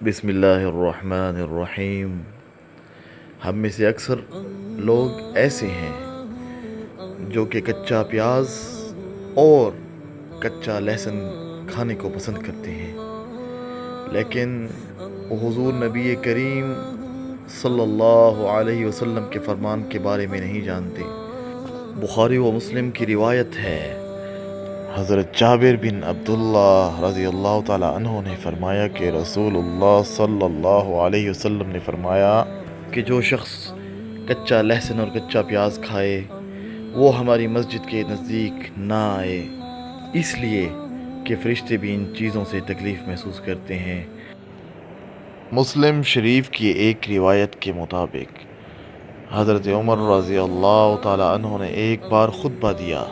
بسم اللہ الرحمن الرحیم۔ ہم میں سے اکثر لوگ ایسے ہیں جو کہ کچا پیاز اور کچا لہسن کھانے کو پسند کرتے ہیں، لیکن حضور نبی کریم صلی اللہ علیہ وسلم کے فرمان کے بارے میں نہیں جانتے۔ بخاری و مسلم کی روایت ہے، حضرت جابر بن عبداللہ رضی اللہ تعالیٰ عنہ نے فرمایا کہ رسول اللہ صلی اللہ علیہ وسلم نے فرمایا کہ جو شخص کچا لہسن اور کچا پیاز کھائے وہ ہماری مسجد کے نزدیک نہ آئے، اس لیے کہ فرشتے بھی ان چیزوں سے تکلیف محسوس کرتے ہیں۔ مسلم شریف کی ایک روایت کے مطابق حضرت عمر رضی اللہ تعالیٰ عنہ نے ایک بار خطبہ دیا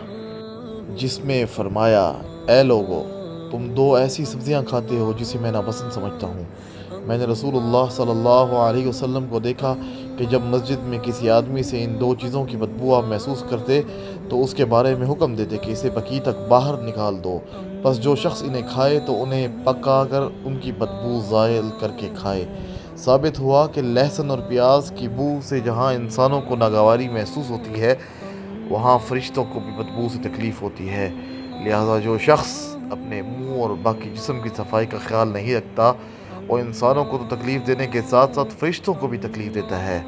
جس میں فرمایا، اے لوگو، تم دو ایسی سبزیاں کھاتے ہو جسے میں ناپسند سمجھتا ہوں۔ میں نے رسول اللہ صلی اللہ علیہ وسلم کو دیکھا کہ جب مسجد میں کسی آدمی سے ان دو چیزوں کی بدبو آپ محسوس کرتے تو اس کے بارے میں حکم دیتے کہ اسے بقیع تک باہر نکال دو، پس جو شخص انہیں کھائے تو انہیں پکا کر ان کی بدبو زائل کر کے کھائے۔ ثابت ہوا کہ لہسن اور پیاز کی بو سے جہاں انسانوں کو ناگواری محسوس ہوتی ہے، وہاں فرشتوں کو بھی بدبو سے تکلیف ہوتی ہے۔ لہذا جو شخص اپنے منہ اور باقی جسم کی صفائی کا خیال نہیں رکھتا، وہ انسانوں کو تو تکلیف دینے کے ساتھ ساتھ فرشتوں کو بھی تکلیف دیتا ہے،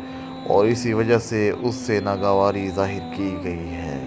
اور اسی وجہ سے اس سے ناگواری ظاہر کی گئی ہے۔